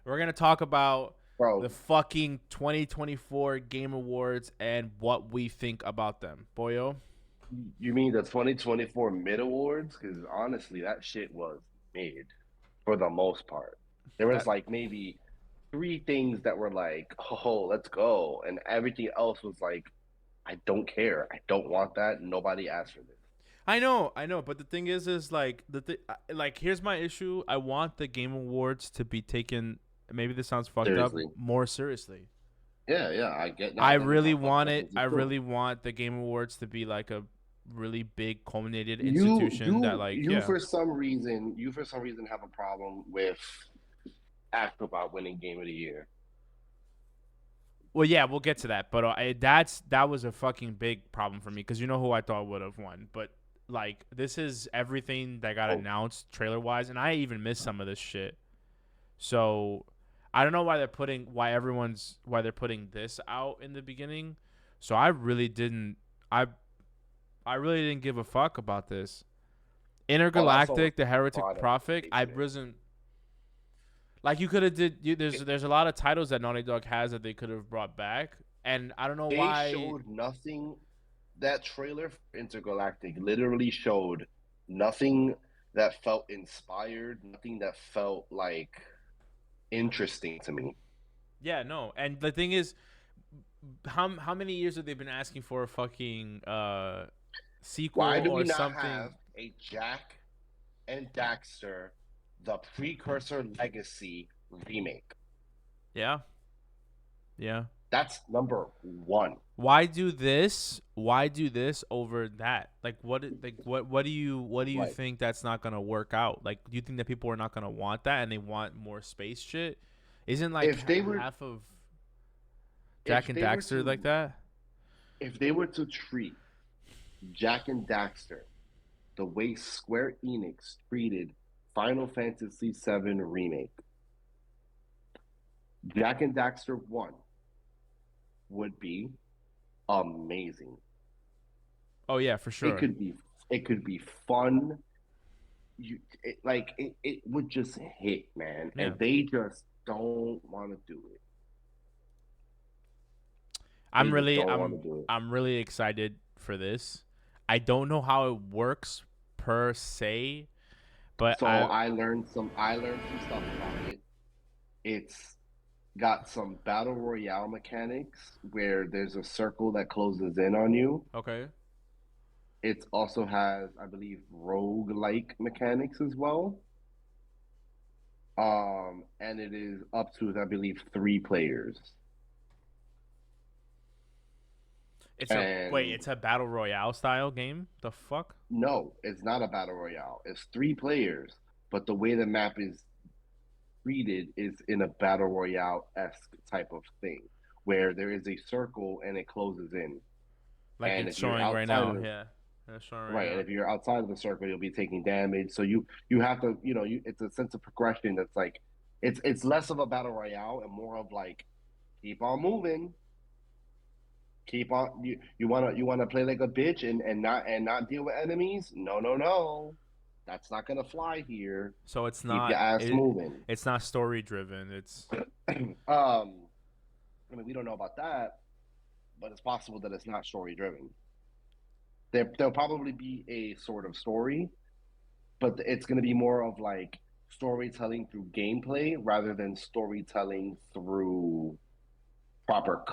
We're gonna talk about the Bro, fucking 2024 Game Awards and what we think about them, boyo. you mean the 2024 mid awards? Because honestly, that shit was mid for the most part. There was That like maybe three things that were like, oh, let's go. And everything else was like, I don't care. I don't want that. Nobody asked for this. I know, but the thing is like like here's my issue. I want the Game Awards to be taken. Maybe this sounds fucked up. Seriously. More seriously. Yeah, yeah, I get. No, I it doesn't really sound fucked want up. it. This I is true. really want the Game Awards to be like a really big culminated You, institution that you, like you yeah. for some reason have a problem with Acrobat winning Game of the Year. Well, yeah, we'll get to that, but that was a fucking big problem for me because you know who I thought would have won, but like this is everything that got Oh, announced trailer wise, and I even missed some of this shit. So I don't know why they're putting this out in the beginning. So I I really didn't give a fuck about this. that's what was Intergalactic, the Heretic brought Prophet. I it. wasn't like you could have did. There's a lot of titles that Naughty Dog has that they could have brought back, and I don't know They why. showed nothing. That trailer for Intergalactic literally showed nothing that felt inspired, nothing that felt like interesting to me. Yeah, no. And the thing is, how many years have they been asking for a fucking Why sequel do we or not something? have a Jack and Daxter, the precursor legacy remake? Yeah, yeah. That's number one. Why do this? Why do this over that? What do you Like, think that's not gonna work out? Like, do you think that people are not gonna want that and they want more space shit? Isn't like if they were half of Jack if and they were Daxter like to that? if they were to treat Jack and Daxter the way Square Enix treated Final Fantasy VII Remake, Jack and Daxter 1 would be amazing. Oh yeah, for It sure. could be it could be fun. It would just hit, man. Yeah. And they just don't want to do it. They I'm just really don't want I'm to do it. I'm really excited for this. I don't know how it works per se, but So I learned some stuff about it. It's got some battle royale mechanics where there's a circle that closes in on you. okay. It also has, I believe, rogue-like mechanics as well. And it is up to, I believe, three players. And It's a battle royale style game. The fuck? no, it's not a battle royale. It's three players, but the way the map is treated is in a battle royale-esque type of thing, where there is a circle and it closes in. Like And it's if you're showing right outside now. of the Yeah, it's showing right right, and now. if you're outside of the circle, you'll be taking damage. So you have to, it's a sense of progression that's like it's less of a battle royale and more of like keep on moving, keep on you wanna play like a bitch and not deal with enemies. No, no, no, that's not gonna fly here. So it's Keep your not ass it. moving. It's not story driven. It's I mean, we don't know about that, but it's possible that it's not story driven. There'll probably be a sort of story, but it's going to be more of like storytelling through gameplay rather than storytelling through proper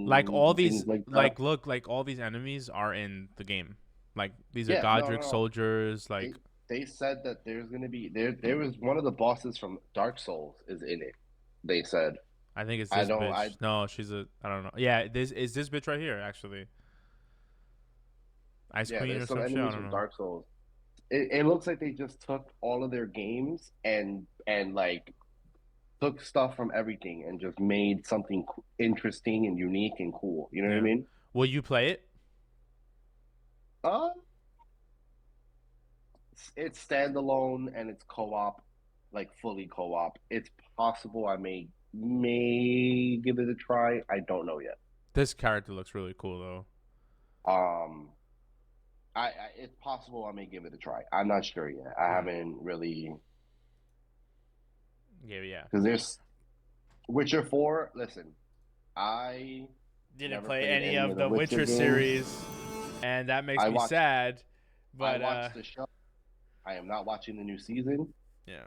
like cutscenes all and these things like that. like look like all these enemies are in the game. Like these are Yeah, no, no, Godric no. soldiers. They Like they said that there's going to be there was one of the bosses from Dark Souls is in it. They said. I think it's I this don't I bitch. No, she's a. I don't know. Yeah, this bitch right here actually. Ice Yeah, Queen there's or some some shit. I enemies don't from know. Dark Souls. It looks like they just took all of their games and like took stuff from everything and just made something interesting and unique and cool. You know what I Yeah. mean? Will you play it? Uh, it's standalone and it's co-op, like fully co-op. It's possible I may give it a try. I don't know yet. This character looks really cool though. Um, it's possible I may give it a try. I'm not sure yet. I Yeah. haven't really Yeah, yeah. because there's Witcher 4. Listen, I Didn't never play played any any of of the the Witcher Witcher games. series, and that makes I me watched sad. I But watched the show. I am not watching the new season. yeah,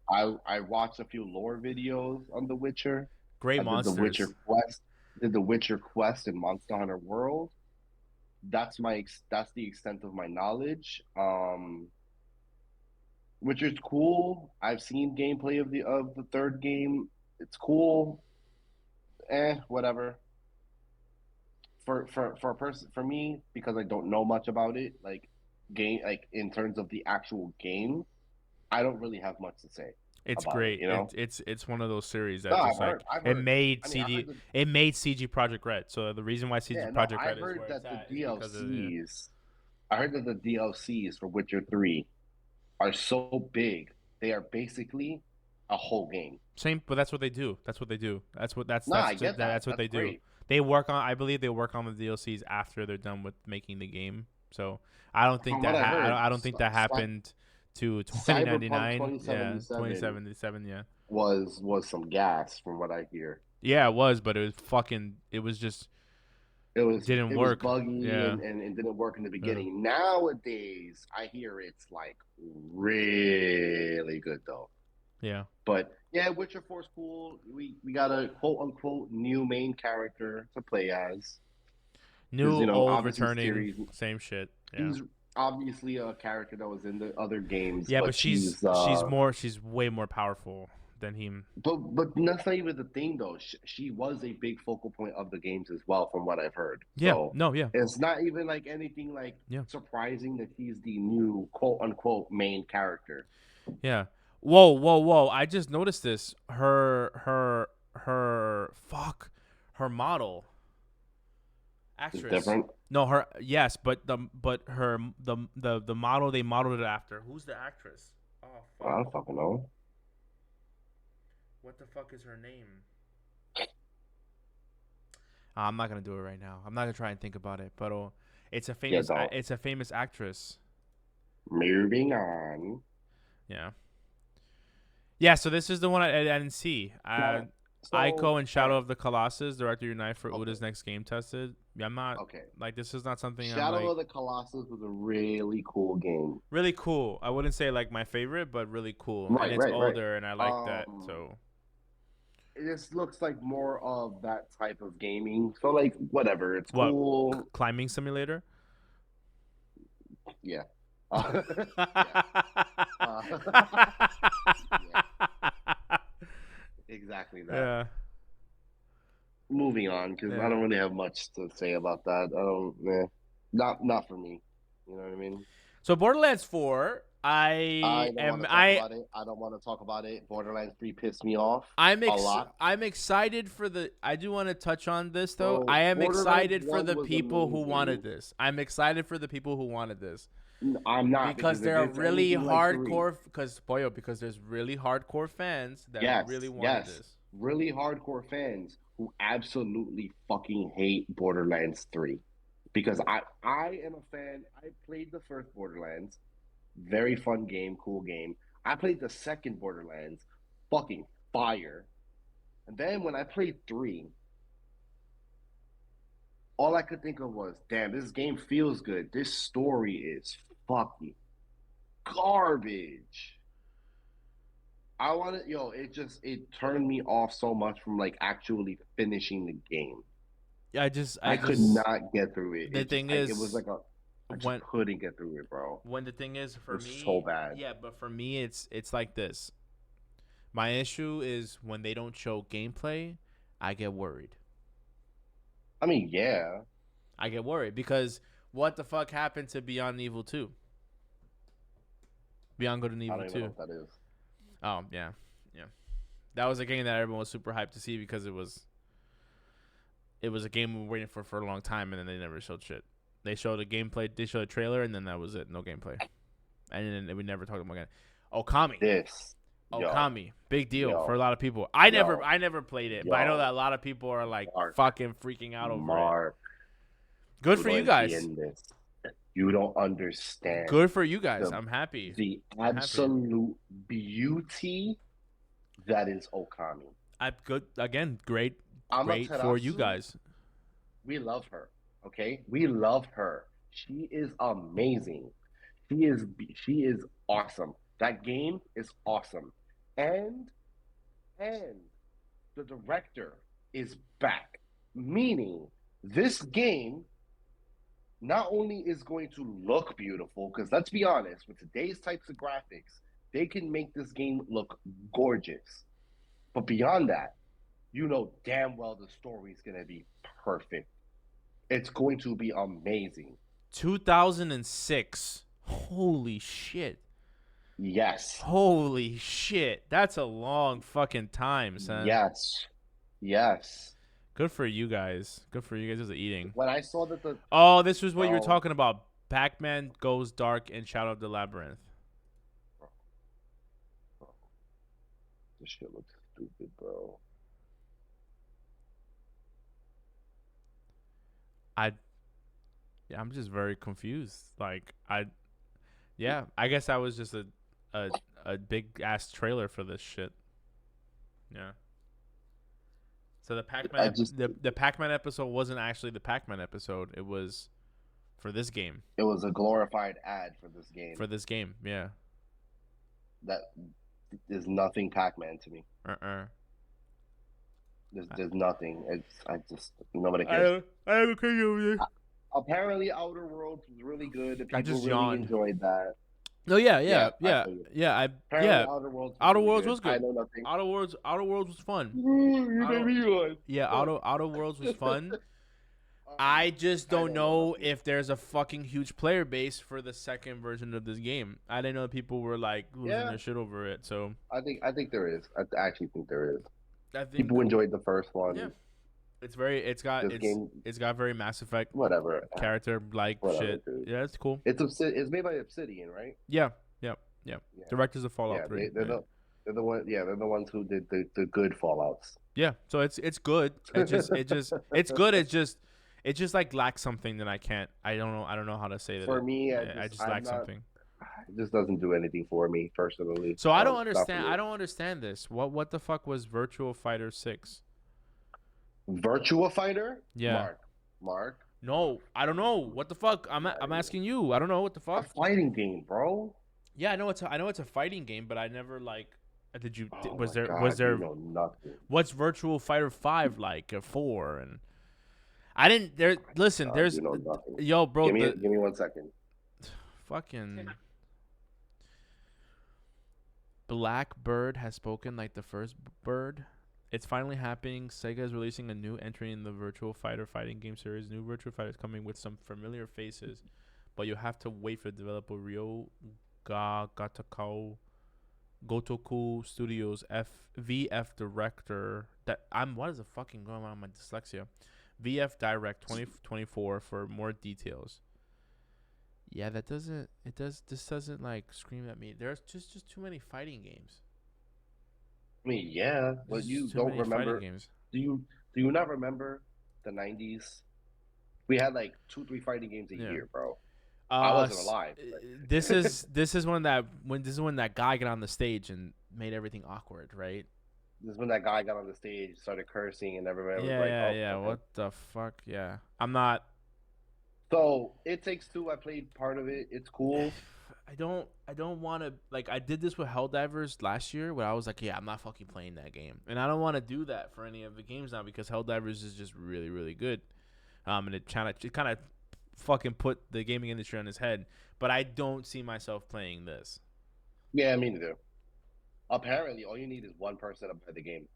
I watched a few lore videos on The Witcher. great I did the Witcher monsters. quest. Did the Witcher quest in Monster Hunter World. That's the extent of my knowledge. Witcher's cool. I've seen gameplay of the third game. It's cool. Whatever. For a person for me, because I don't know much about it, like in terms of the actual game, I don't really have much to say It's about it. great. It's one of those series No, that just like I've it heard. made I mean, I heard CD the it made CG Project Red. So the reason why CG yeah, no, Project I Red is heard where it's that the at is because of DLCs. I heard that the DLCs for Witcher 3 are so big, they are basically a whole game. same, but that's what they do. That's what they do. That's what Nah, I get that. that's what That's they do. great. They work on. I believe they work on the DLCs after they're done with making the game. So I don't think From what I heard, I don't think that happened to Cyberpunk 2099. Yeah, 2077 2077. Yeah, was some gas from what I hear. yeah, it was, but it was fucking. It was just didn't It was work. buggy Yeah, and didn't work in the yeah, beginning. Nowadays, I hear it's like really good though. yeah. But yeah, Witcher 4 is cool. We got a quote unquote new main character to play as because New, old, obviously returning, series same shit. Yeah. she's obviously a character that was in the other games, Yeah, but but she's way more powerful than him. but that's not even the thing though. She was a big focal point of the games as well, from what I've heard. Yeah. So No. Yeah. it's not even like anything like Yeah. surprising that she's the new quote unquote main character. Yeah. Whoa, whoa, whoa! I just noticed this. Her. Fuck. Her model It's actress. different. No, her. Yes, but her the model they modeled it after. Who's the actress? Oh I fuck! don't fucking know. What the fuck is her name? I'm not gonna do it right now. I'm not gonna try and think about it. But Yeah, don't. it's a famous actress. Moving on. Yeah. Yeah, so this is the one I didn't see. So, Ico so and all Shadow right. of the Colossus, Director Unite for Okay. Uda's next game tested. Yeah, I'm not Okay. like this is not something I'm Shadow like of the Colossus was a really cool game. really cool. I wouldn't say like my favorite, but really cool. And Right, it's right, right. older and I like that. Um, So this looks like more of that type of gaming. So like whatever, it's what cool. climbing simulator? Yeah. Yeah. Uh, yeah. Exactly that. Yeah. Moving on, because I Yeah. don't really have much to say about that. I don't. Not for me. You know what I mean? So Borderlands 4, I don't want to talk about it. I don't want to talk about it. Borderlands 3 pissed me off a lot. I'm excited for the I do want to touch on this though. Bro, I am Borderlands excited for 1 the was people who wanted amazing. this. I'm excited for the people who wanted this I'm not, because because if there are it's really anything like 3, hardcore because there's really hardcore fans that really wanted yes, this. really hardcore fans who absolutely fucking hate Borderlands 3. Because I am a fan. I played the first Borderlands, very fun game, cool game. I played the second Borderlands, fucking fire. And then when I played 3, all I could think of was, damn, this game feels good. This story is fucking garbage. I wanted, it turned me off so much from like actually finishing the game. I I could just not get through it. the thing It was is like I just when couldn't get through it, bro. when the thing is for It's so me, bad. yeah, but for me it's like this. My issue is when they don't show gameplay, I get worried. I mean, yeah. I get worried because what the fuck happened to Beyond Evil 2? Beyond Good and I Evil don't even know 2. what that is. Oh, yeah. Yeah. That was a game that everyone was super hyped to see because it was a game we were waiting for a long time and then they never showed shit. They showed a gameplay, they showed a trailer and then that was it. No gameplay. And then we never talked about it. Okami. This, Okami. Big deal yo, for a lot of people. I yo, never played it, but I know yo, that a lot of people are like Mark, fucking freaking out over it. Mark, Good you're for you going to be guys. in this. You don't understand Good for you guys. the I'm happy. the I'm happy. absolute beauty that is Okami. I good again. Great, great for you Amaterasu, guys. we love her. Okay, we love her. She is amazing. She is awesome. That game is awesome, and and the director is back, meaning this game not only is going to look beautiful, because let's be honest, with today's types of graphics, they can make this game look gorgeous. But beyond that, you know damn well the story is going to be perfect. It's going to be amazing. 2006. Holy shit. Yes. Holy shit. That's a long fucking time, son. Yes. Yes. Good for you guys. Good for you guys as eating. When I saw that the Oh, this was what you were bro, talking about. Pac-Man Goes Dark and Shadow of the Labyrinth. bro, bro, this shit looks stupid, bro. I Yeah, I'm just very confused. Like yeah, I guess that was just a a big ass trailer for this shit. Yeah. So I just The Pac-Man episode wasn't actually the Pac-Man episode. It was for this game. it was a glorified ad for this game For this game, yeah. that is nothing Pac-Man to me. Uh-uh. There's nothing. It's I just nobody I cares. I have a crazy over there. Apparently, Outer Worlds was really good. I People just really yawned. enjoyed that. Oh yeah, Yeah, yeah, I yeah, feel you. yeah. Apparently, Outer Worlds was Outer really Worlds good. was I good. know nothing. Outer Worlds was fun. Ooh, you made Outer me yawn. Yeah, Fuck. Outer Worlds was fun. Um, I just I don't don't know know nothing. if there's a fucking huge player base for the second version of this game. I didn't know people were like losing Yeah, their shit over it. So I think there is. I actually think there is. I think People enjoyed the first yeah, one. This game, it's got very Mass Effect whatever, character like whatever, shit. dude. Yeah, it's cool. It's made by Obsidian, right? Yeah, yeah, yeah. Yeah, Directors of Fallout yeah. 3. Yeah. They're the one. Yeah, they're the ones who did the good Fallout's. Yeah, so it's good. It's good. It just like lacks something that I don't know how to say that For it. me, I just I'm lack not. something. It just doesn't do anything for me personally. So I don't Not for understand. me. I don't understand this. What the fuck was Virtual Fighter 6? Virtua Fighter, Yeah. Mark, No, I don't know. What the fuck? I'm asking you. I don't know what the a fuck. fighting game, bro. Yeah, I know it's a fighting game, but I never like. Did you? Oh Was my there? Was god, you there? know nothing. What's Virtual Fighter 5 like? 4 and I didn't. There. Listen. God, There's. you know nothing. Yo, bro. Give me 1 second. Fucking Blackbird has spoken like the first bird. It's finally happening. Sega is releasing a new entry in the Virtual Fighter fighting game series. New Virtual Fighter is coming with some familiar faces, but you have to wait for developer Gotoku Studios VF director that I'm what is the fucking going on with my dyslexia? VF Direct 2024 for more details. Yeah, that doesn't it does this doesn't like scream at me. There's just too many fighting games. I mean, yeah, but There's you just too don't many fighting remember. games. Do you not remember the '90s? We had like 2, 3 fighting games a Yeah. year, bro. I wasn't S- alive. this is when that guy got on the stage and made everything awkward, right? This is when that guy got on the stage, started cursing, and everybody was Yeah, like, yeah, "Oh, yeah. okay." What the fuck? Yeah. I'm not So It Takes Two. I played part of it. It's cool. I don't want to like I did this with Helldivers last year where I was like, yeah, I'm not fucking playing that game. And I don't want to do that for any of the games now because Helldivers is just really really good. And it kind of fucking put the gaming industry on his head, but I don't see myself playing this. Yeah, me neither. Apparently, all you need is one person to buy the game.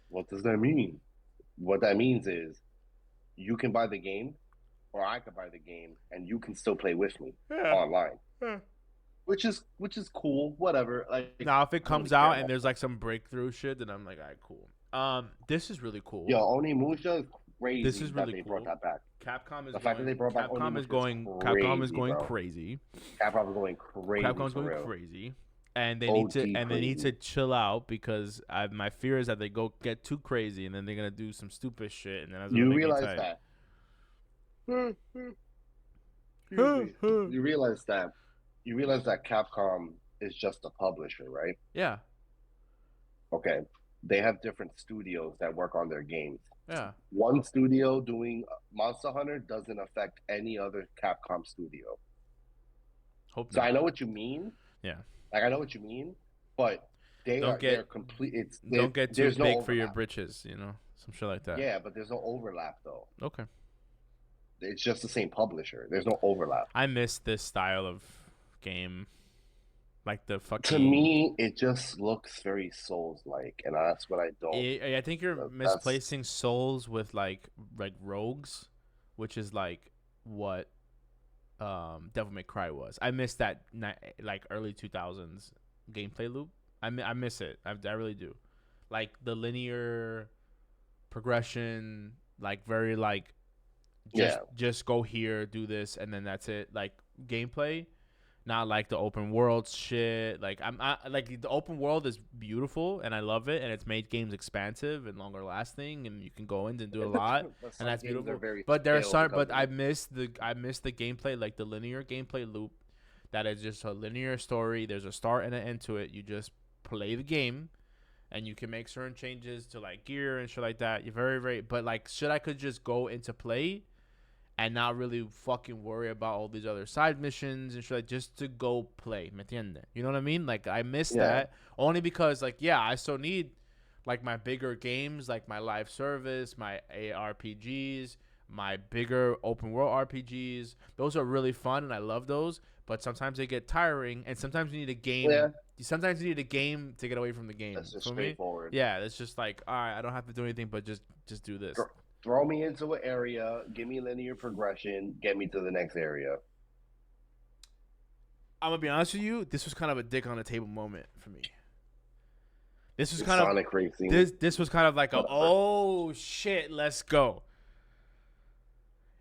What does that mean? What that means is you can buy the game, or I could buy the game, and you can still play with me Yeah. online, Yeah. which is cool. Whatever. Like Now, if it I don't comes really care out and about there's that. like some breakthrough shit, then I'm like, all right, cool. This is really cool. Yo, Onimusha is crazy. This is that really they cool. brought that back. Capcom is The fact that they brought back Onimusha Capcom is crazy, going bro. crazy. Capcom is going crazy. Capcom's for going real. crazy. And OD they need crazy. to chill out because my fear is that they go get too crazy and then they're gonna do some stupid shit and then that's gonna You make me realize tight. that? Excuse me. You realize that Capcom is just a publisher, right? Yeah. Okay, they have different studios that work on their games. Yeah. One studio doing Monster Hunter doesn't affect any other Capcom studio. Hope So I not. know what you mean. Yeah. Like I know what you mean, but Don't they're get complete. don't get too There's no big for your overlap. britches, some shit like that. Yeah, but there's no overlap though. Okay. It's just the same publisher. There's no overlap. I miss this style of game, like the To fucking. me, it just looks very Souls like, and that's what I don't. I think you're That's misplacing souls with like rogues, which is like what Devil May Cry was. I miss that like early 2000s gameplay loop. I miss it. I really do. Like the linear progression, like very like just yeah, just go here, do this, and then that's it. Like gameplay, not like the open world shit. Like like the open world is beautiful and I love it, and it's made games expansive and longer lasting, and you can go in and do a lot, but and some that's games are beautiful. very But there are stale some, because but of it. I miss the gameplay, like the linear gameplay loop. That is just a linear story. There's a start and an end to it. You just play the game, and you can make certain changes to like gear and shit like that. You're very, but like shit, I could just go into play and not really fucking worry about all these other side missions and shit, like just to go play. ¿Me entiende? You know what I mean? Like I miss Yeah, that only because like yeah, I still need like my bigger games, like my live service, my ARPGs, my bigger open world RPGs. Those are really fun and I love those. But sometimes they get tiring, and sometimes you need a yeah. game. Sometimes you need a game to get away from the game. That's just For me, straightforward. yeah, it's just like all right, I don't have to do anything but just do this. Throw me into an area, give me linear progression, get me to the next area. I'm gonna be honest with you. This was kind of a dick on the table moment for me. This was It's kind of Sonic Racing, this was kind of like a whatever. oh shit, let's go.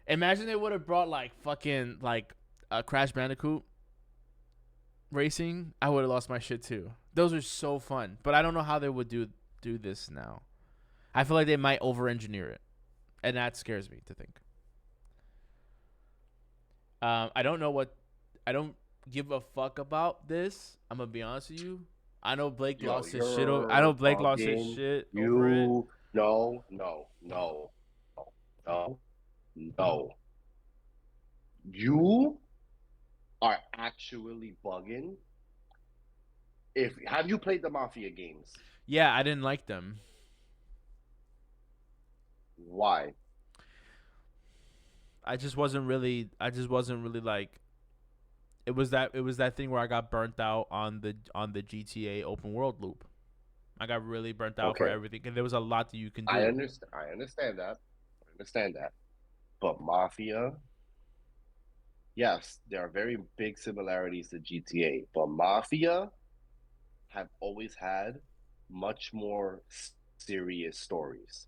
Imagine they would have brought like fucking like a Crash Bandicoot racing. I would have lost my shit too. Those are so fun, but I don't know how they would do this now. I feel like they might over engineer it, and that scares me to think. I don't know what. I don't give a fuck about this. I'm gonna be honest with you. I know Blake Yo, lost his shit. I you're know Blake lost his bugging. shit over it. You no, no, no, no, no, no. You are actually bugging. If have you played the Mafia games? Yeah, I didn't like them. Why? I just wasn't really. I just wasn't really like. It was that thing where I got burnt out on the GTA open world loop. I got really burnt out for Okay, everything, and there was a lot that you can I do. understand. I understand that. I understand that. But Mafia, yes, there are very big similarities to GTA, but Mafia have always had much more serious stories.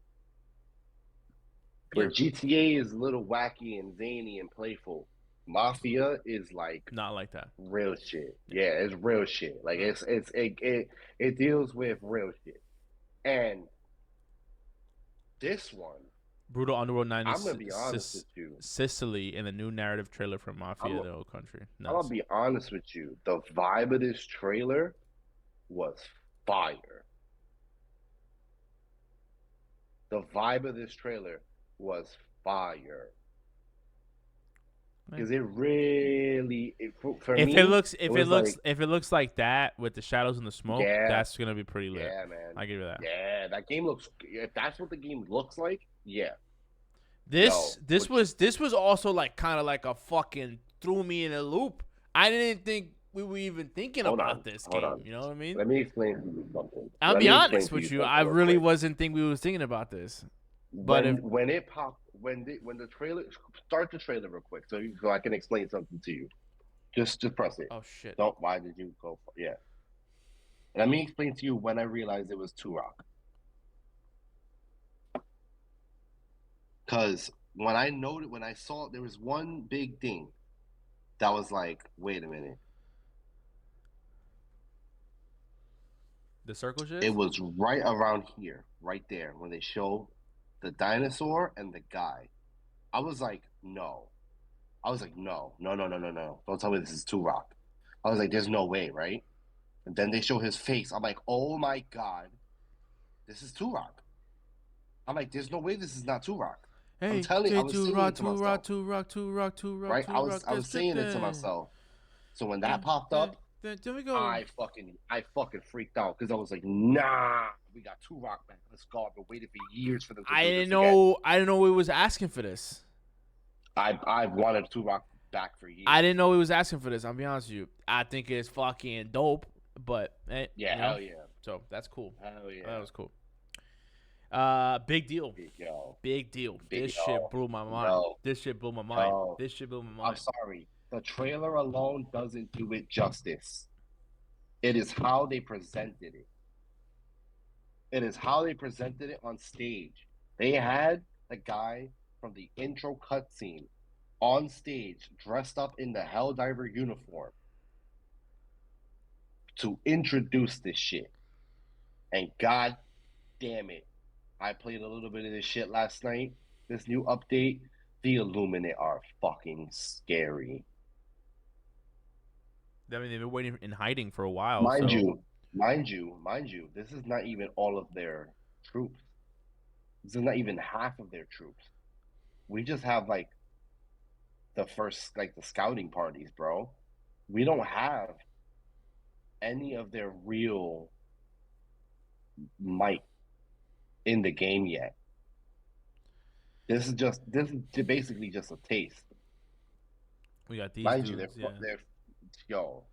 Where Yeah, GTA is a little wacky and zany and playful, Mafia is like not like that. real shit. Yeah. Yeah, it's real shit. Like it deals with real shit. And this one, Brutal Underworld I'm gonna 90 be honest with you. Sicily in the new narrative trailer for I'm Mafia, the whole country. I'm gonna Nuts. be honest with you. The vibe of this trailer was fire. The vibe of this trailer was fire. Yeah. Because it really, for me, it was like, If it looks like that with the shadows and the smoke, yeah, that's gonna be pretty lit. yeah, man. I give you that. Yeah, that game looks, if that's what the game looks like, yeah. This Yo, but this was also like kind of like a fucking threw me in a loop. I didn't think we were even thinking hold on, about this hold game. on. You know what I mean? Let me explain to you something. I'll Let be me explain honest to you with you. something I real really quick. wasn't think we was thinking about this. But When it popped, when the trailer, start the trailer real quick so I can explain something to you. Just press it. oh shit. Don't. Why did you go? Yeah. Let me explain to you when I realized it was Turok. Because when I saw there was one big thing that was like, wait a minute. The circle shit? It was right around here, right there, when they show the dinosaur and the guy. I was like, no. I was like, no, no, no, no, no, no. Don't tell me this is Turok. I was like, there's no way, right? And then they show his face. I'm like, oh my God. this is Turok. I'm like, there's no way this is not Turok. I'm Hey, telling, I J was two saying rock, it to two rock, myself, two rock, two rock, two rock, right? two rock. I Get was saying it to stripped. myself. So when that popped up, There we go. I fucking freaked out because I was like, nah, we got Turok back. Let's go. I've been waiting for years for them to do this again. I didn't know he was asking for this. I've wanted Turok back for years. I didn't know he was asking for this. I'll be honest with you. I think it's fucking dope, but yeah, hell yeah. So that's cool. Hell yeah. That was cool. Big deal. Big deal. This shit blew my mind. This shit blew my mind. This shit blew my mind. I'm sorry. The trailer alone doesn't do it justice. It is how they presented it. It is how they presented it on stage. They had the guy from the intro cutscene on stage dressed up in the Helldiver uniform to introduce this shit. And god damn it, I played a little bit of this shit last night. This new update, the Illuminate are fucking scary. I mean, they've been waiting in hiding for a while. Mind you, this is not even all of their troops. This is not even half of their troops. We just have like the first, like the scouting parties, bro. We don't have any of their real might in the game yet. This is basically just a taste. We got these Mind dudes, you, yo.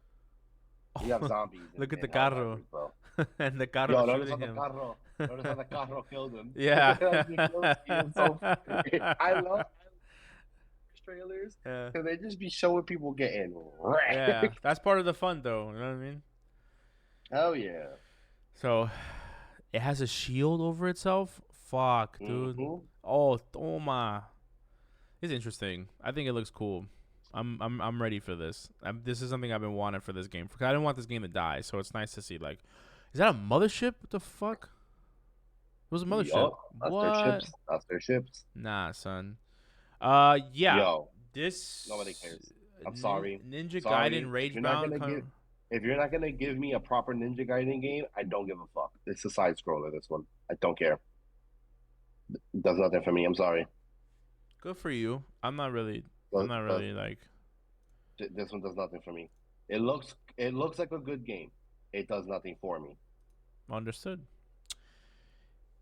We have zombies. Look at the carro. Bro. And the carro shooting him. Notice how the carro killed him. Yeah. I love trailers because they just be showing people getting wrecked. Yeah, that's part of the fun, though. You know what I mean? Hell yeah. So, it has a shield over itself. Fuck, dude. Mm-hmm. Oh, toma. It's interesting. I think it looks cool. I'm ready for this. This is something I've been wanting for this game. Because I didn't want this game to die, so it's nice to see. Like, is that a mothership? What the fuck? It was a mothership. Yup, that's their ships. Nah, son. Yeah. Yo, this nobody cares. I'm sorry. Ninja Gaiden Ragebound. If you're not gonna give me a proper Ninja Gaiden game, I don't give a fuck. It's a side scroller. This one, I don't care. It does nothing for me. I'm sorry. Good for you. I'm not really like. This one does nothing for me. It looks like a good game. It does nothing for me. Understood.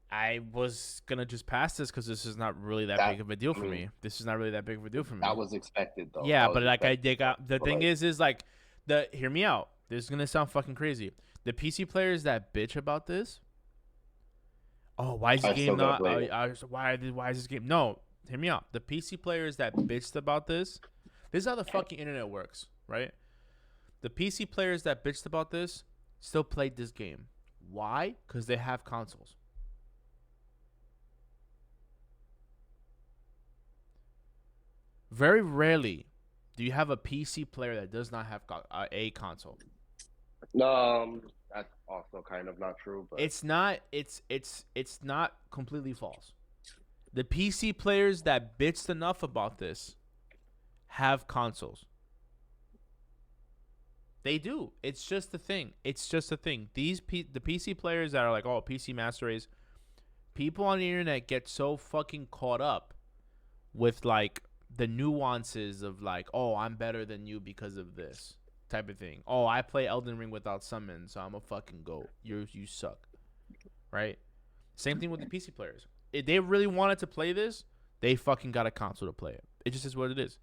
I was gonna just pass this because this is not really that big of a deal for me. This is not really that big of a deal for me. That was expected, though. Yeah, but like the thing is like hear me out. This is gonna sound fucking crazy. The PC players that bitch about this. Oh, why is this game not? Why is this game? No, hear me out. The PC players that bitched about this. This is how the fucking internet works, right? The PC players that bitched about this still played this game. Why? Because they have consoles. Very rarely do you have a PC player that does not have a console. That's also kind of not true, but it's not. It's not completely false. The PC players that bitched enough about this have consoles. They do. It's just a thing. It's just a thing. The PC players that are like, oh, PC Master Race, people on the internet get so fucking caught up with like the nuances of like, oh, I'm better than you because of this type of thing. Oh, I play Elden Ring without summon, so I'm a fucking goat. You suck, right? Same thing with the PC players. If they really wanted to play this, they fucking got a console to play it. It just is what it is.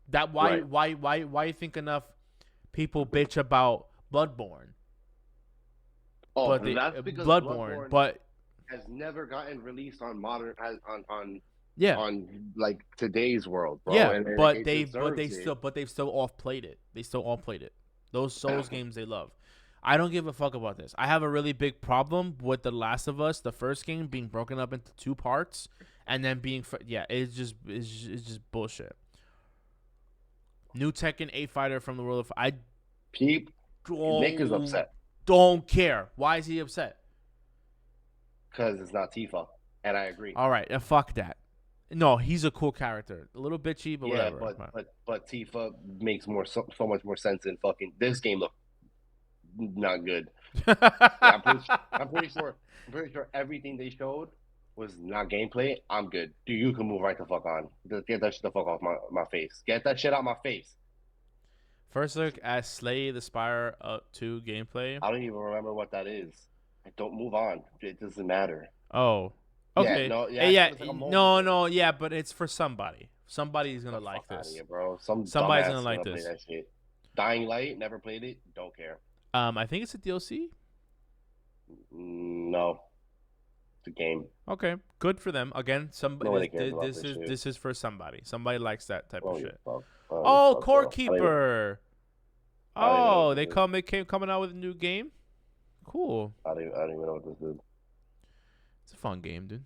That why you think enough people bitch about Bloodborne? Oh, but that's because Bloodborne but has never gotten released on modern on like today's world, bro. Yeah, and they've still all played it. They still all played it. Those Souls games they love. I don't give a fuck about this. I have a really big problem with The Last of Us, the first game being broken up into 2 parts and then being it's just bullshit. New Tekken 8 fighter from the world of Nick is upset. Don't care. Why is he upset? Because it's not Tifa, and I agree. All right, fuck that. No, he's a cool character. A little bitchy, but whatever. But Tifa makes so much more sense in fucking this game. Look not good. I'm pretty, I'm pretty sure. I'm pretty sure everything they showed was not gameplay. I'm good. Dude, you can move right the fuck on. Just get that shit the fuck off my face. Get that shit out my face. First look at Slay the Spire 2 gameplay. I don't even remember what that is. I don't move on. It doesn't matter. Oh, Yeah, okay. no, yeah, Hey, yeah, it's like a mobile no, game. no, yeah, but it's for somebody. Somebody's gonna The like fuck out of this. here, bro. Some Somebody's dumbass gonna is like gonna play this. that shit. Dying Light, never played it. Don't care. I think it's a DLC. No, it's a game. Okay, good for them. Again, Nobody cares about this shit. this is for somebody. Somebody likes that type of shit. Fuck. Oh, Fuck, Core bro. Keeper. I don't even know Oh, what they this is. coming out with a new game. Cool. I don't even know what this is. It's a fun game, dude.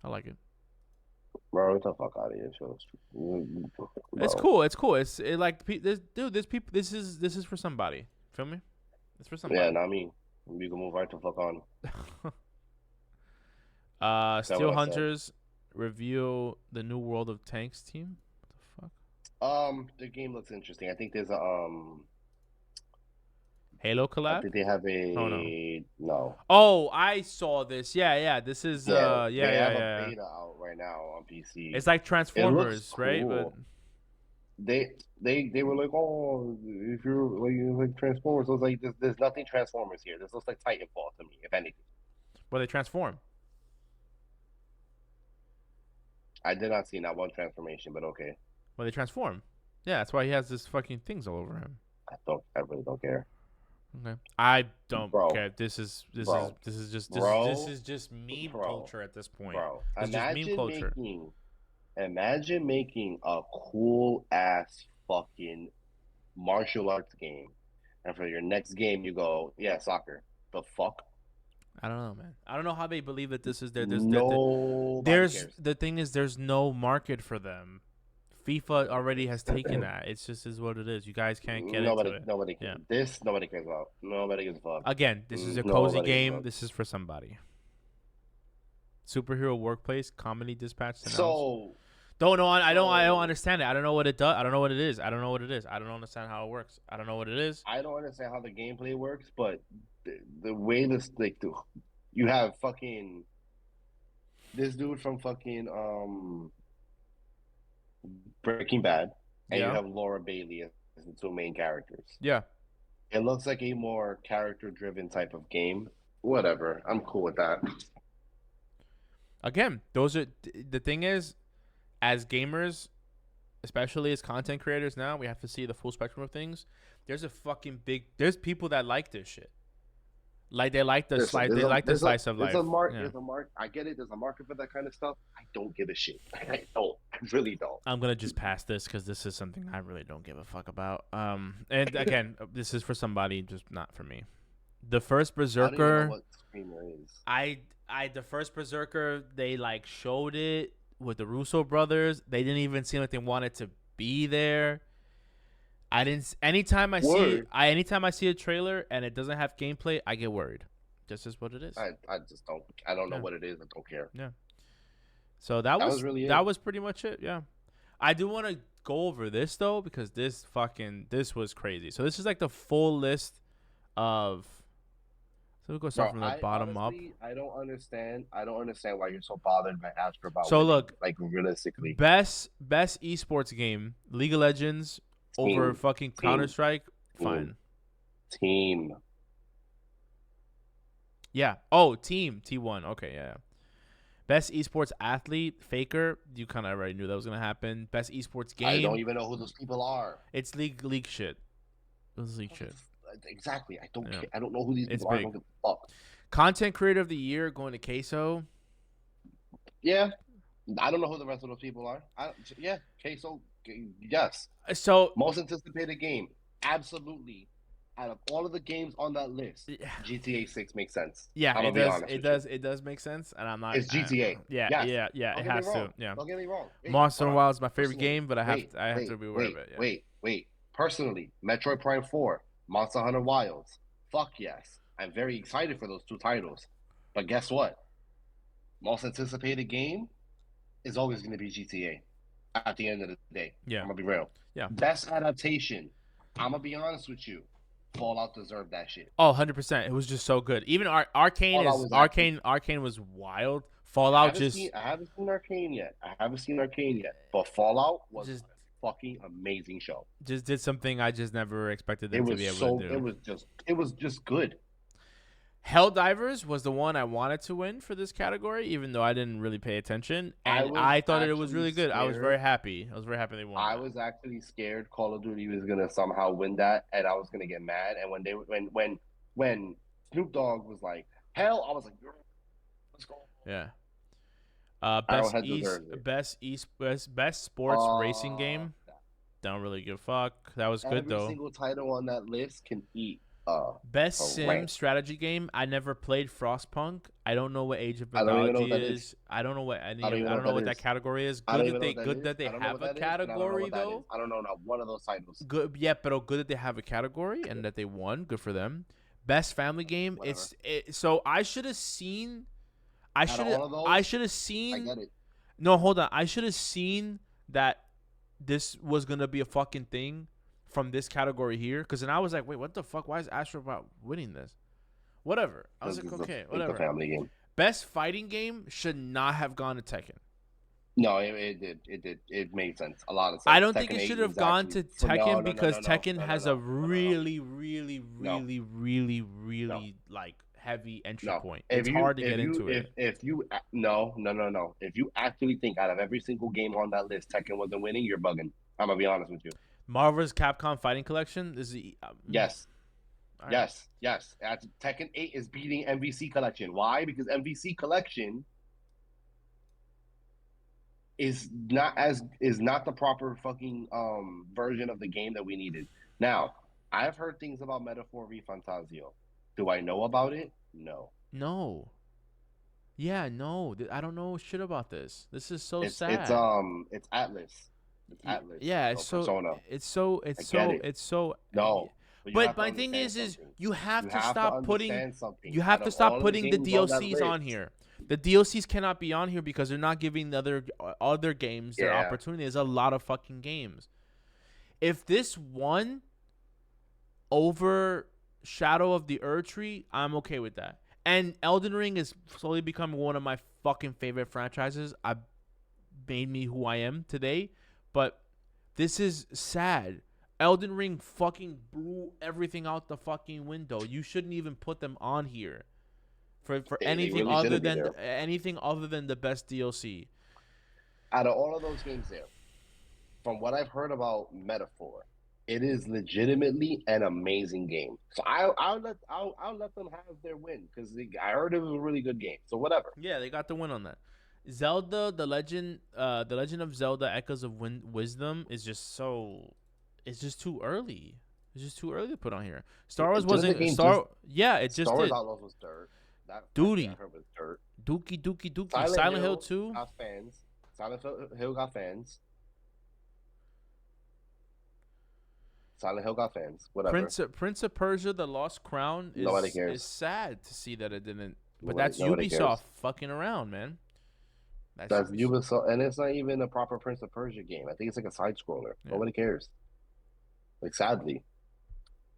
I like it. Bro, get the fuck out of here, shows. It's cool. It's cool. It's this dude. This people. This is for somebody. Feel me? It's for somebody. Yeah, not me. You can move right the fuck on. Steel Hunters reveal the new World of Tanks team. What the fuck? The game looks interesting. I think there's a Halo I collab. think they have a Oh, no. Oh, I saw this. Yeah. This is They have yeah. a beta out right now on PC. It's like Transformers, cool. right? But they were like, oh, if you're like Transformers, I was like, there's nothing Transformers here. This looks like Titanfall to me, if anything. well, they transform. I did not see not one transformation, but okay. Well, they transform. Yeah, that's why he has this fucking things all over him. I really don't care. Okay. I don't Bro. care. This is just meme culture at this point. Bro, It's just meme culture. Imagine making a cool ass fucking martial arts game, and for your next game you go, yeah, soccer. The fuck? I don't know, man. I don't know how they believe that this is their. Cares. The thing is, there's no market for them. FIFA already has taken that. It's just is what it is. You guys can't get into it. Nobody cares. Yeah. This nobody cares about. Nobody gives a fuck. Again, this is a cozy game. This is for somebody. Superhero Workplace Comedy Dispatch. So don't know. I don't understand it. I don't know what it does. I don't know what it is. I don't know what it is. I don't understand how it works. I don't know what it is. I don't understand how the gameplay works, but the way this you have fucking this dude from fucking Breaking Bad, and you have Laura Bailey as the two main characters. Yeah. It looks like a more character-driven type of game. Whatever. I'm cool with that. Again, those are the thing is, as gamers, especially as content creators now, we have to see the full spectrum of things. There's people that like this shit. Like they like the slice. They like the slice of life. There's a mark. I get it. There's a market for that kind of stuff. I don't give a shit. I don't. I really don't. I'm gonna just pass this because this is something I really don't give a fuck about. And again, this is for somebody, just not for me. The first Berserker. The first Berserker. They like showed it with the Russo brothers. They didn't even seem like they wanted to be there. I didn't. Anytime I see a trailer and it doesn't have gameplay, I get worried. This is what it is. I just don't. I don't know what it is. I don't care. Yeah. So that was pretty much it. Yeah. I do want to go over this though because this was crazy. So this is like the full list of. So we'll go start from the bottom honestly, up. I don't understand why you're so bothered by Astro about. So look, like realistically, best esports game, League of Legends. Over fucking Counter-Strike, fine. Team. Yeah. Oh, team. T1. Okay, yeah. Best esports athlete, Faker. You kind of already knew that was going to happen. Best esports game. I don't even know who those people are. It's league shit. It's league shit. Exactly. I don't care. I don't know who these people are. I don't give a fuck. Content creator of the year going to Queso. Yeah. I don't know who the rest of those people are. Queso. Yes. So most anticipated game, absolutely. Out of all of the games on that list, GTA 6 makes sense. Yeah, it does make sense, and I'm not. It's GTA. Yeah. It has to. Yeah. Don't get me wrong. Monster Wild is my favorite game, but I have to be aware of it. Yeah. Wait. Personally, Metroid Prime 4, Monster Hunter Wilds. Fuck yes, I'm very excited for those two titles. But guess what? Most anticipated game is always going to be GTA. At the end of the day, yeah, I'm gonna be real. Yeah, best adaptation. I'm gonna be honest with you. Fallout deserved that shit. Oh, 100%. It was just so good. Even Arcane Fallout is was actually. Arcane was wild. I Fallout haven't just seen. I haven't seen Arcane yet. I haven't seen Arcane yet. But Fallout was just a fucking amazing show. just did something I just never expected It them to was be able to so. do. It was just good. Helldivers was the one I wanted to win for this category, even though I didn't really pay attention, and I thought it was really good. I was very happy. I was very happy they won. I was actually scared Call of Duty was gonna somehow win that, and I was gonna get mad. And when Snoop Dogg was like, "Hell," I was like, "Let's go." Yeah. Best sports racing game. Don't really give a fuck. That was good though. Every single title on that list can eat. Best sim strategy game. I never played Frostpunk. I don't know what Age of I don't even know Mythology what that is. I don't know what any. I I don't even don't know know what that category is. Good that they have a category though. I don't know not one of those titles. Good, yeah, but good that they have a category and that they won. Good for them. Best family game. So I should have seen. I should have seen. I get it. No, hold on. I should have seen that this was gonna be a fucking thing from this category here, because then I was like, wait, what the fuck? Why is Astrobot winning this? Whatever. I was like, okay, whatever. It's a family game. Best fighting game should not have gone to Tekken. No, it did. It did. It made sense. A lot of sense. I don't think it should have gone to Tekken because Tekken has a really like heavy entry point. It's hard to get into it. If you actually think out of every single game on that list, Tekken wasn't winning, you're bugging. I'm gonna be honest with you. Marvel's Capcom Fighting Collection is yes. Right. Yes. Tekken 8 is beating MVC Collection. Why? Because MVC Collection is not the proper fucking version of the game that we needed. Now, I've heard things about Metaphor v Fantasio. Do I know about it? No. No. Yeah, no. I don't know shit about this. This is so sad. It's Atlas. It's Atlas. Yeah, it's so Persona. It's so no. But my thing is you have to stop putting the DLCs on here. The DLCs cannot be on here because they're not giving the other games their opportunity. There's a lot of fucking games. If this won over Shadow of the Erdtree, I'm okay with that. And Elden Ring is slowly becoming one of my fucking favorite franchises. I made me who I am today. But this is sad. Elden Ring fucking blew everything out the fucking window. You shouldn't even put them on here for anything other than the best DLC. Out of all of those games there, from what I've heard about Metaphor, it is legitimately an amazing game. So I'll let them have their win because I heard it was a really good game. So whatever. Yeah, they got the win on that. Zelda, the Legend of Zelda: Echoes of Wisdom is just so. It's just too early. It's just too early to put on here. Star Wars wasn't Star. Yeah, it just Star Wars did. Outlaws was dirt. Duty. Was dirt. Dookie. Silent Hill 2 got fans. Silent Hill got fans. Silent Hill got fans. Whatever. Prince of Persia: The Lost Crown is sad to see that it didn't. But that's Ubisoft fucking around, man. That's Ubisoft, and it's not even a proper Prince of Persia game. I think it's like a side scroller. Yeah. Nobody cares. Like sadly,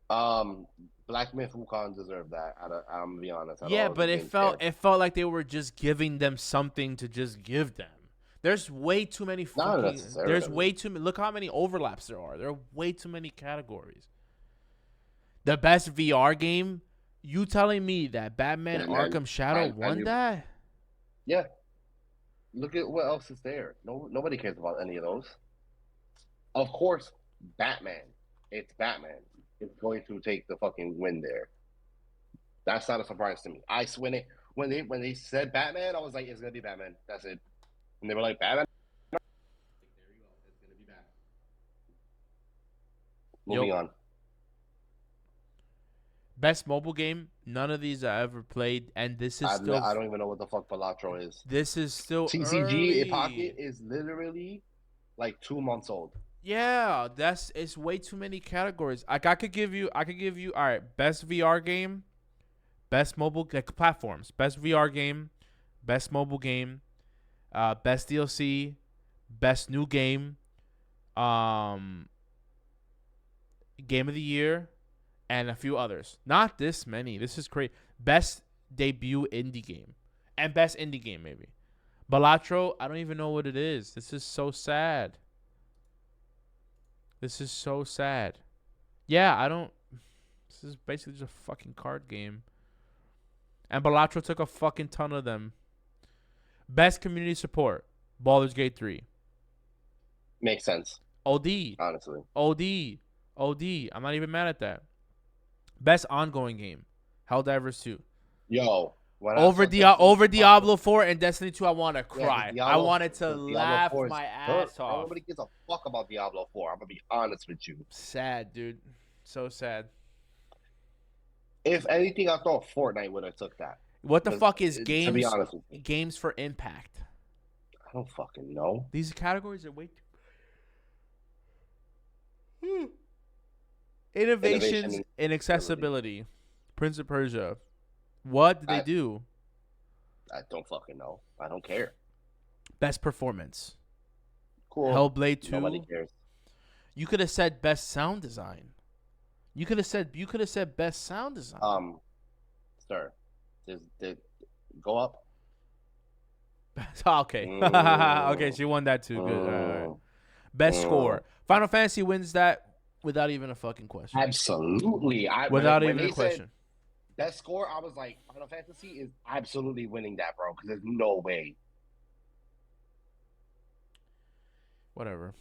Black Myth Wukong deserved that. I'm gonna be honest. Yeah, but it felt like they were just giving them something to just give them. There's way too many fucking. There's way too many. Look how many overlaps there are. There are way too many categories. The best VR game. You telling me that Batman Arkham Shadow won that? Yeah. Look at what else is there. Nobody cares about any of those. Of course, Batman. It's Batman. It's going to take the fucking win there. That's not a surprise to me. When they said Batman, I was like, it's gonna be Batman. That's it. And they were like, Batman. There you go. It's gonna be Batman. Moving on. Best mobile game. None of these I ever played, and this is still. I don't even know what the fuck Balatro is. This is still TCG in Pocket is literally like 2 months old. Yeah, it's way too many categories. I could give you. All right, best VR game, best mobile platforms, best VR game, best mobile game, best DLC, best new game, game of the year, and a few others. Not this many. This is great. Best debut indie game and best indie game maybe. Balatro, I don't even know what it is. This is so sad. This is so sad. Yeah, I don't. This is basically just a fucking card game. And Balatro took a fucking ton of them. Best community support, Baldur's Gate 3. Makes sense, OD. honestly. OD. OD. I'm not even mad at that. Best ongoing game, Helldivers 2. Yo, Over Diablo 4 and Destiny 2, I want to cry. Diablo, I wanted to laugh Diablo 4 my is ass off. Nobody gives a fuck about Diablo 4. I'm gonna be honest with you. Sad, dude. So sad. If anything, I thought Fortnite would have took that. What the fuck is To be honest with you, games for impact? I don't fucking know. These categories are way too. Innovations in accessibility. Prince of Persia. What did they do? I don't fucking know. I don't care. Best performance. Cool. Hellblade 2. Nobody cares. You could have said best sound design. You could have said best sound design. Sir, go up. Okay. Okay, she won that too. Good. All right. Best score. Final Fantasy wins that without even a fucking question. Absolutely. Without even a question. That score, I was like, Final Fantasy is absolutely winning that, bro, because there's no way. Whatever.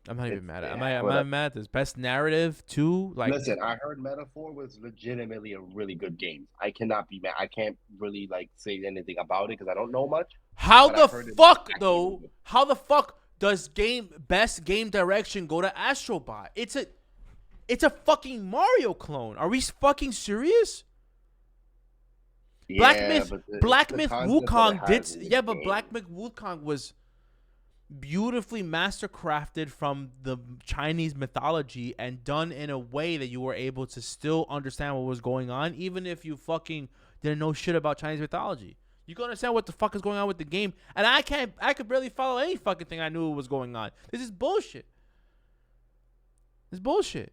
I'm not even mad at it. I'm not mad at this. Best narrative, too. Like, listen, I heard Metaphor was legitimately a really good game. I cannot be mad. I can't really like say anything about it because I don't know much. How the fuck though? How the fuck does best game direction go to Astrobot? It's a fucking Mario clone. Are we fucking serious? Yeah, Black Myth Wukong did. Yeah, but Black Myth Wukong was beautifully mastercrafted from the Chinese mythology and done in a way that you were able to still understand what was going on, even if you fucking didn't know shit about Chinese mythology. You can understand what the fuck is going on with the game, and I could barely follow any fucking thing I knew was going on. This is bullshit. This is bullshit.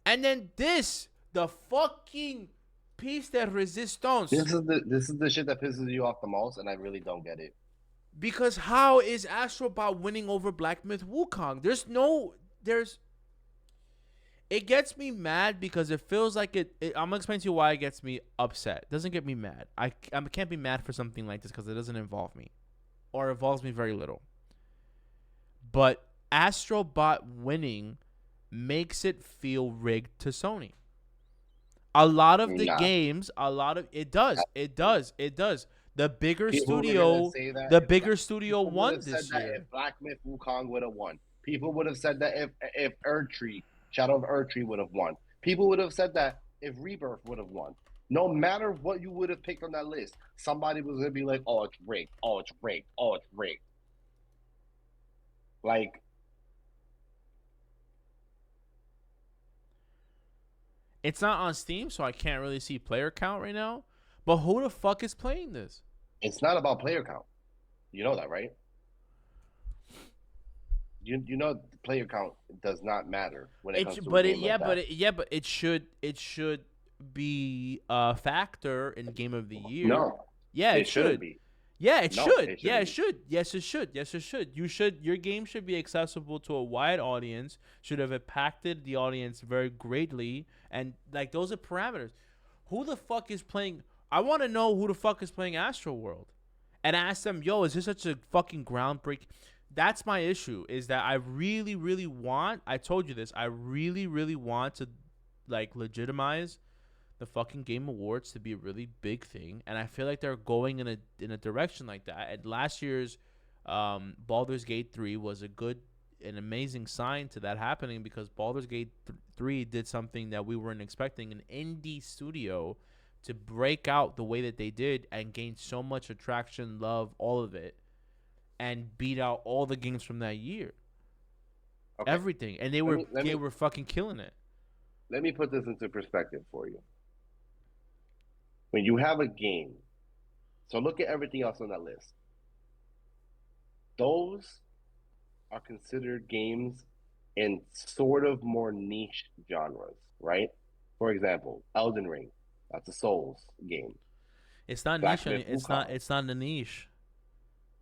And then the fucking piece de resistance. This is the shit that pisses you off the most, and I really don't get it. Because how is Astrobot winning over Black Myth Wukong? It gets me mad because it feels like I'm gonna explain to you why it gets me upset. It doesn't get me mad. I can't be mad for something like this because it doesn't involve me, or involves me very little. But Astrobot winning makes it feel rigged to Sony. A lot of the games, it does. The bigger studio won this year. If Black Myth Wukong would have won, people would have said that if Shadow of Erdtree would have won. People would have said that if Rebirth would have won. No matter what you would have picked on that list, somebody was gonna be like, "Oh, it's rigged. Oh, it's rigged. Oh, it's rigged." Like, it's not on Steam, so I can't really see player count right now. But who the fuck is playing this? It's not about player count. You know that, right? You know player count does not matter when it comes to but it should be a factor in Game of the Year. No. Yeah, it should be. Yeah, it should. Yeah, it should. Yes, it should. Yes, it should. Your game should be accessible to a wide audience. Should have impacted the audience very greatly, and like those are parameters. Who the fuck is playing? I want to know who the fuck is playing Astroworld, and ask them, yo, is this such a fucking groundbreaking? That's my issue. Is that I really, really want. I told you this. I really, really want to, like, legitimize the fucking Game Awards to be a really big thing, and I feel like they're going in a direction like that. And last year's Baldur's Gate 3 was an amazing sign to that happening, because Baldur's Gate 3 did something that we weren't expecting, an indie studio to break out the way that they did and gain so much attraction, love, all of it, and beat out all the games from that year. Okay. Everything. And they were fucking killing it. Let me put this into perspective for you. When you have a game, so look at everything else on that list. Those are considered games in sort of more niche genres, right? For example, Elden Ring. That's a Souls game. It's not Black niche. Myth It's not. Wukong. It's not a niche.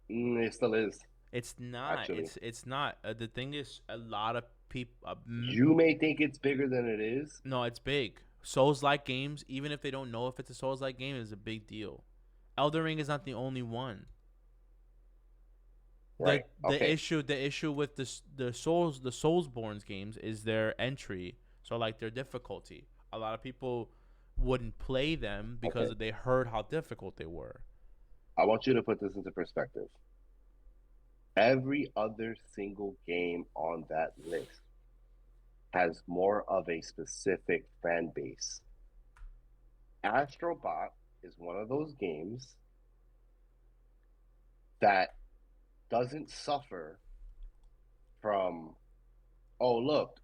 It still is, It's not. actually. It's not. The thing is, a lot of people. You may think it's bigger than it is. No, it's big. Souls-like games, even if they don't know if it's a Souls-like game, is a big deal. Elden Ring is not the only one. the Right. the Okay. issue with the Soulsborne's games is their entry. So like their difficulty. A lot of people wouldn't play them because Okay. they heard how difficult they were. I want you to put this into perspective. Every other single game on that list has more of a specific fan base. Astrobot is one of those games that doesn't suffer from, oh look,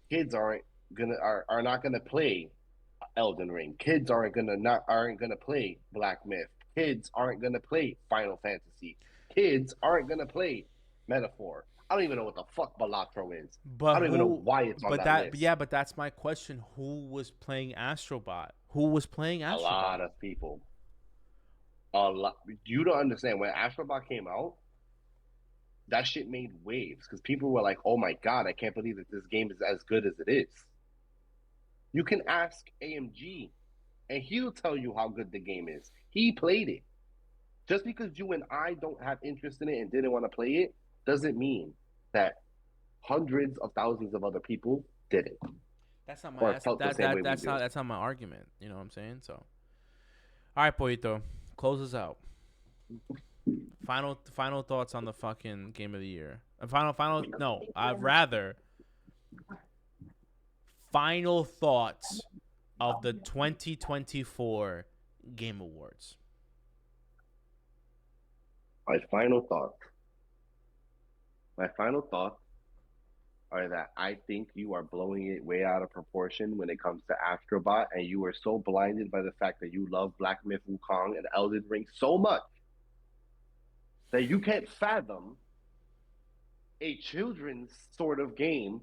kids are not gonna play Elden Ring. Kids aren't gonna play Black Myth. Kids aren't gonna play Final Fantasy. Kids aren't gonna play Metaphor. I don't even know what the fuck Balatro is. But I don't even know who? why it's on But that that. list. Yeah. But that's my question. Who was playing Astrobot? Who was playing A lot Astrobot? of people. A lot. You don't understand. When Astrobot came out, that shit made waves because people were like, "Oh my god, I can't believe that this game is as good as it is." You can ask AMG, and he'll tell you how good the game is. He played it. Just because you and I don't have interest in it and didn't want to play it doesn't mean that hundreds of thousands of other people didn't That's not my. or felt the same way we do. That's not my argument. You know what I'm saying? So, all right, Poito, close us out. Final thoughts on the fucking game of the year. Final. No, I'd rather final thoughts of the 2024 Game Awards. My final thoughts. My final thoughts are that I think you are blowing it way out of proportion when it comes to Astrobot, and you are so blinded by the fact that you love Black Myth Wukong and Elden Ring so much that you can't fathom a children's sort of game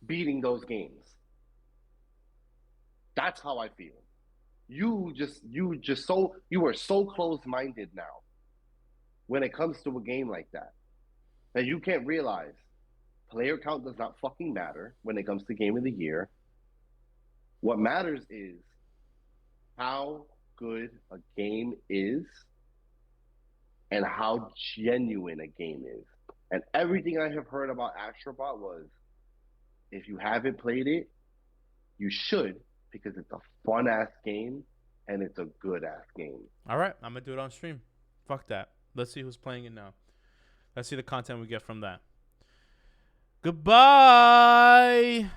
beating those games. That's how I feel. You are so close-minded now when it comes to a game like that you can't realize player count does not fucking matter when it comes to game of the year. What matters is how good a game is and how genuine a game is. And everything I have heard about Astrobot was, if you haven't played it, you should, because it's a fun ass game and it's a good ass game. All right, I'm gonna do it on stream. Fuck that. Let's see who's playing it now. Let's see the content we get from that. Goodbye.